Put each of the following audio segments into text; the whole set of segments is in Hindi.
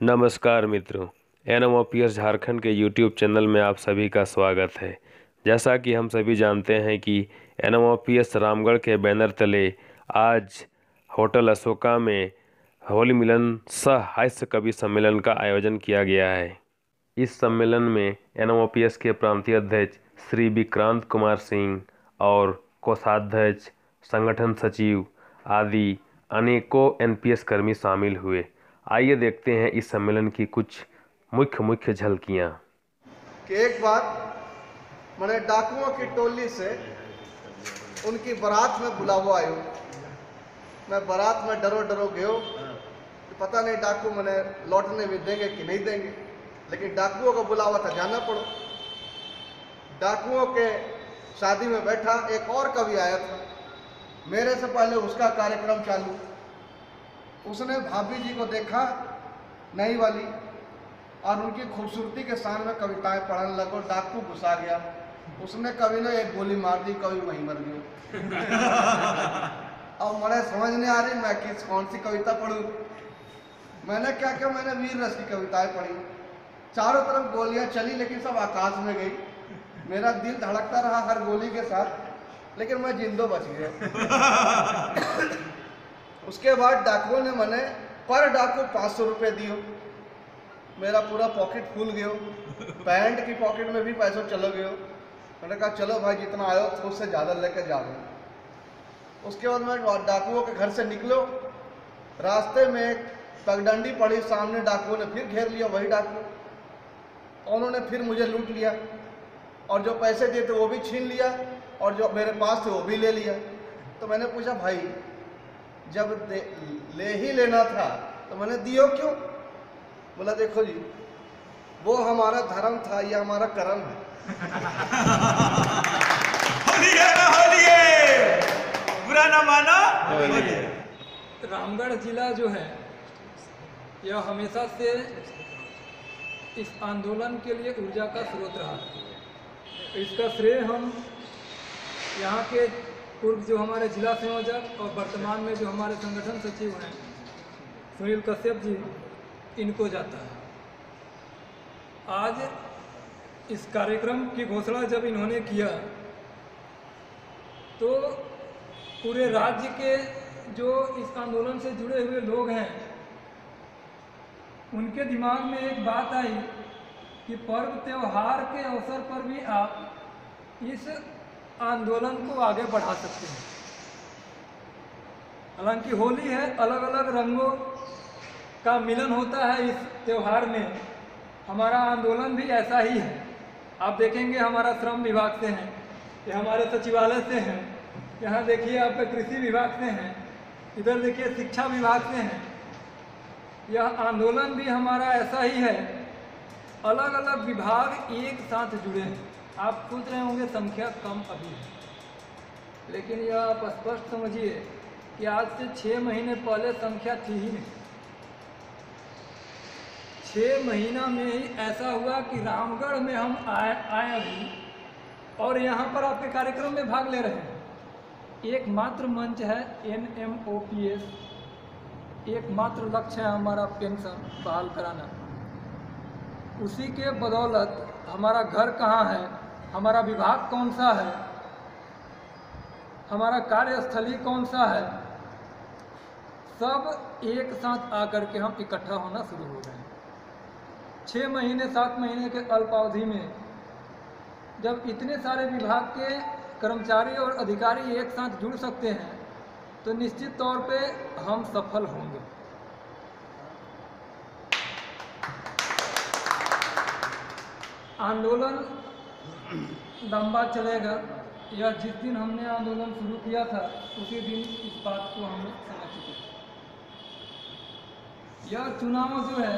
नमस्कार मित्रों, एनएमओपीएस झारखंड के यूट्यूब चैनल में आप सभी का स्वागत है। जैसा कि हम सभी जानते हैं कि एनएमओपीएस रामगढ़ के बैनर तले आज होटल अशोका में होली मिलन सह हास्य कवि सम्मेलन का आयोजन किया गया है। इस सम्मेलन में एनएमओपीएस के प्रांतीय अध्यक्ष श्री विक्रांत कुमार सिंह और कोषाध्यक्ष, संगठन सचिव आदि अनेकों एनपीएस कर्मी शामिल हुए। आइए देखते हैं इस सम्मेलन की कुछ मुख्य झलकियां। कि एक बार मैंने डाकुओं की टोली से उनकी बारात में बुलावा आयो। मैं बारात में डरो गयो, पता नहीं डाकू मैंने लौटने भी देंगे कि नहीं देंगे, लेकिन डाकुओं को बुलावा था, जाना पड़ो। डाकुओं के शादी में बैठा एक और कवि आया था, मेरे से पहले उसका कार्यक्रम चालू। उसने भाभी जी को देखा नई वाली और उनकी खूबसूरती के सामने कविताएं पढ़ने लगो। डाकू घुसा गया, उसने कवि ने एक गोली मार दी, कवि वहीं मर गया। अब मुझे समझ नहीं आ रही मैं कौन सी कविता पढ़ूं। मैंने क्या किया, मैंने वीर रस की कविताएं पढ़ी। चारों तरफ गोलियां चली लेकिन सब आकाश में गई। मेरा दिल धड़कता रहा हर गोली के साथ, लेकिन मैं जिंदो बच गया। उसके बाद डाकुओं ने मैंने पर डाकू 500 रुपये दियो। मेरा पूरा पॉकेट फूल गयो, पैंट की पॉकेट में भी पैसा चलो गयो। मैंने कहा चलो भाई जितना आयो तो उससे ज़्यादा लेकर जा रहे। उसके बाद मैं डाकुओं के घर से निकलो, रास्ते में एक पगडंडी पड़ी, सामने डाकुओं ने फिर घेर लिया, वही डाकू। उन्होंने फिर मुझे लूट लिया और जो पैसे दिए थे वो भी छीन लिया और जो मेरे पास थे वो भी ले लिया। तो मैंने पूछा भाई जब ले ही लेना था तो मैंने दियो क्यों? बोला देखो जी, वो हमारा धर्म था, ये हमारा कर्म है। होलिए ना होलिए, बुरा ना मानो होलिए। रामगढ़ जिला जो है यह हमेशा से इस आंदोलन के लिए ऊर्जा का स्रोत रहा है। इसका श्रेय हम यहाँ के पूर्व जो हमारे जिला संयोजक और वर्तमान में जो हमारे संगठन सचिव हैं सुनील कश्यप जी, इनको जाता है। आज इस कार्यक्रम की घोषणा जब इन्होंने किया तो पूरे राज्य के जो इस आंदोलन से जुड़े हुए लोग हैं उनके दिमाग में एक बात आई कि पर्व त्योहार के अवसर पर भी आप इस आंदोलन को आगे बढ़ा सकते हैं। हालांकि होली है, अलग अलग रंगों का मिलन होता है इस त्यौहार में। हमारा आंदोलन भी ऐसा ही है। आप देखेंगे हमारा श्रम विभाग से हैं, ये हमारे सचिवालय से हैं, यहाँ देखिए आपके कृषि विभाग से हैं, इधर देखिए शिक्षा विभाग से हैं। यह आंदोलन भी हमारा ऐसा ही है, अलग अलग विभाग एक साथ जुड़े हैं। आप सोच रहे होंगे संख्या कम अभी है, लेकिन यह आप स्पष्ट समझिए कि आज से 6 महीने पहले संख्या थी ही नहीं। 6 महीना में ही ऐसा हुआ कि रामगढ़ में हम आए अभी और यहाँ पर आपके कार्यक्रम में भाग ले रहे हैं। एकमात्र मंच है एनएमओपीएस, एकमात्र लक्ष्य है हमारा पेंशन बहाल कराना। उसी के बदौलत हमारा घर कहाँ है, हमारा विभाग कौन सा है, हमारा कार्यस्थली कौन सा है, सब एक साथ आकर के हम इकट्ठा होना शुरू हो गए हैं। 6 महीने 7 महीने के अल्पावधि में जब इतने सारे विभाग के कर्मचारी और अधिकारी एक साथ जुड़ सकते हैं तो निश्चित तौर पे हम सफल होंगे। आंदोलन लंबा चलेगा। यह जिस दिन हमने आंदोलन शुरू किया था उसी दिन इस बात को हम समझ चुके थे। यह चुनाव जो है,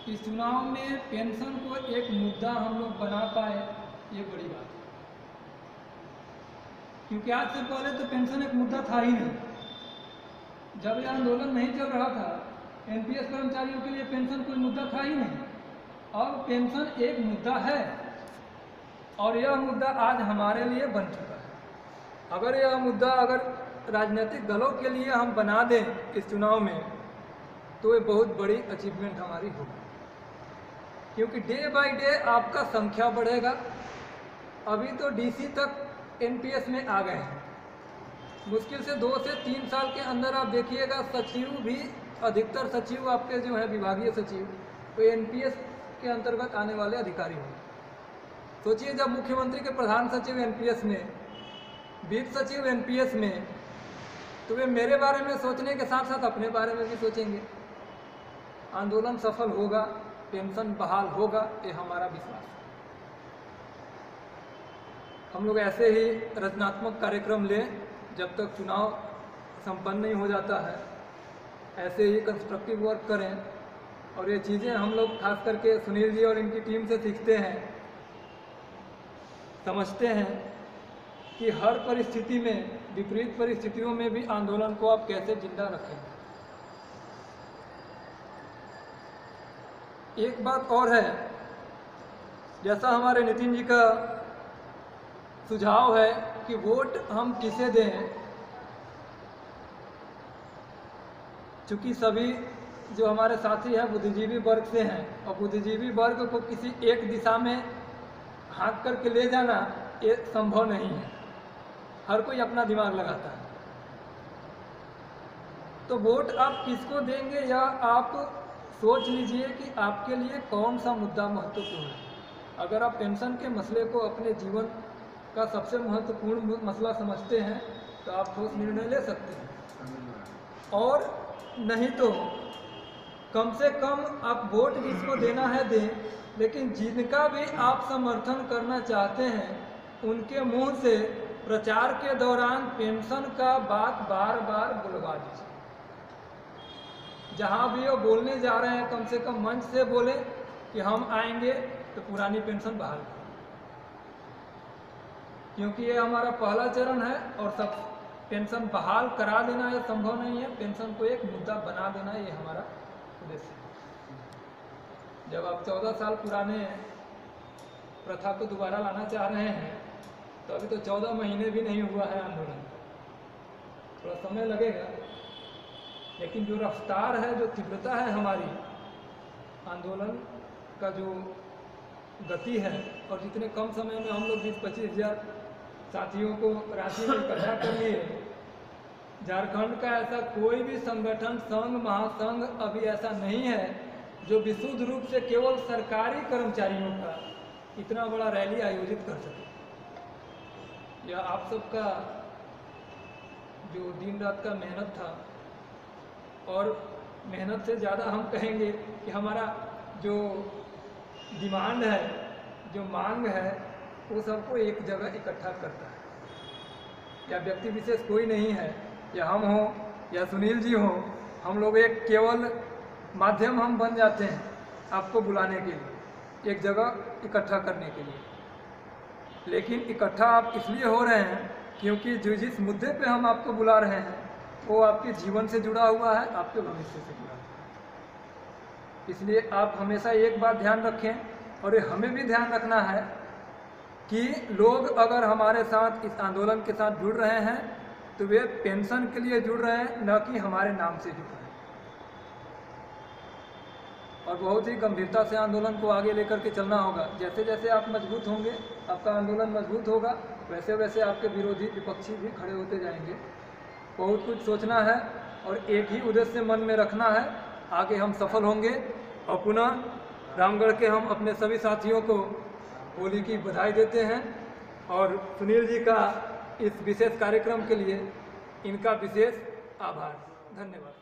इस चुनाव में पेंशन को एक मुद्दा हम लोग बना पाए, ये बड़ी बात है। क्योंकि आज से पहले तो पेंशन एक मुद्दा था ही नहीं। जब यह आंदोलन नहीं चल रहा था, एनपीएस कर्मचारियों के लिए पेंशन कोई मुद्दा था ही नहीं। और पेंशन एक मुद्दा है और यह मुद्दा आज हमारे लिए बन चुका है। अगर यह मुद्दा राजनीतिक दलों के लिए हम बना दें इस चुनाव में तो ये बहुत बड़ी अचीवमेंट हमारी होगी, क्योंकि डे बाय डे आपका संख्या बढ़ेगा। अभी तो डीसी तक एनपीएस में आ गए हैं, मुश्किल से 2 से 3 साल के अंदर आप देखिएगा सचिव भी, अधिकतर सचिव आपके जो है विभागीय सचिव, तो एनपीएस के अंतर्गत आने वाले अधिकारी होंगे। सोचिए जब मुख्यमंत्री के प्रधान सचिव एनपीएस में, वित्त सचिव एनपीएस में, तो वे मेरे बारे में सोचने के साथ साथ अपने बारे में भी सोचेंगे। आंदोलन सफल होगा, पेंशन बहाल होगा, ये हमारा विश्वास है। हम लोग ऐसे ही रचनात्मक कार्यक्रम लें जब तक चुनाव संपन्न नहीं हो जाता है, ऐसे ही कंस्ट्रक्टिव वर्क करें। और ये चीज़ें हम लोग खास करके सुनील जी और इनकी टीम से सीखते हैं, समझते हैं कि हर परिस्थिति में, विपरीत परिस्थितियों में भी आंदोलन को आप कैसे जिंदा रखें। एक बात और है, जैसा हमारे नितिन जी का सुझाव है कि वोट हम किसे दें, चूँकि सभी जो हमारे साथी हैं बुद्धिजीवी वर्ग से हैं, और बुद्धिजीवी वर्ग को किसी एक दिशा में हाँक करके ले जाना ये संभव नहीं है, हर कोई अपना दिमाग लगाता है। तो वोट आप किसको देंगे, या आप सोच लीजिए कि आपके लिए कौन सा मुद्दा महत्वपूर्ण है। अगर आप पेंशन के मसले को अपने जीवन का सबसे महत्वपूर्ण मसला समझते हैं तो आप ठोस निर्णय ले सकते हैं, और नहीं तो कम से कम आप वोट जिसको देना है दें, लेकिन जिनका भी आप समर्थन करना चाहते हैं उनके मुंह से प्रचार के दौरान पेंशन का बात बार बार बुलवा दीजिए। जहां भी वो बोलने जा रहे हैं कम से कम मंच से बोले कि हम आएंगे तो पुरानी पेंशन बहाल करें, क्योंकि ये हमारा पहला चरण है। और सब पेंशन बहाल करा देना ये संभव नहीं है, पेंशन को एक मुद्दा बना देना ये हमारा उद्देश्य है। जब आप 14 साल पुराने प्रथा को दोबारा लाना चाह रहे हैं तो अभी तो 14 महीने भी नहीं हुआ है आंदोलन, थोड़ा समय लगेगा, लेकिन जो रफ्तार है, जो तीव्रता है हमारी आंदोलन का, जो गति है, और जितने कम समय में हम लोग 20-25 हज़ार साथियों को रांची में इकट्ठा कर लिए। झारखंड का ऐसा कोई भी संगठन, संघ, महासंघ अभी ऐसा नहीं है जो विशुद्ध रूप से केवल सरकारी कर्मचारियों का इतना बड़ा रैली आयोजित कर सके। यह आप सबका जो दिन रात का मेहनत था, और मेहनत से ज़्यादा हम कहेंगे कि हमारा जो डिमांड है, जो मांग है, वो सबको एक जगह इकट्ठा करता है। या व्यक्ति विशेष कोई नहीं है, या हम हो या सुनील जी हो, हम लोग एक केवल माध्यम हम बन जाते हैं आपको बुलाने के लिए, एक जगह इकट्ठा करने के लिए। लेकिन इकट्ठा आप इसलिए हो रहे हैं क्योंकि जिस मुद्दे पे हम आपको बुला रहे हैं वो आपके जीवन से जुड़ा हुआ है, आपके भविष्य से जुड़ा हुआ है। इसलिए आप हमेशा एक बात ध्यान रखें, और ये हमें भी ध्यान रखना है कि लोग अगर हमारे साथ इस आंदोलन के साथ जुड़ रहे हैं तो वे पेंशन के लिए जुड़ रहे हैं, न कि हमारे नाम से जुड़ रहे हैं। और बहुत ही गंभीरता से आंदोलन को आगे लेकर के चलना होगा। जैसे जैसे आप मजबूत होंगे, आपका आंदोलन मजबूत होगा, वैसे वैसे आपके विरोधी विपक्षी भी खड़े होते जाएंगे। बहुत कुछ सोचना है और एक ही उद्देश्य मन में रखना है, आगे हम सफल होंगे। और पुनः रामगढ़ के हम अपने सभी साथियों को होली की बधाई देते हैं, और सुनील जी का इस विशेष कार्यक्रम के लिए इनका विशेष आभार। धन्यवाद।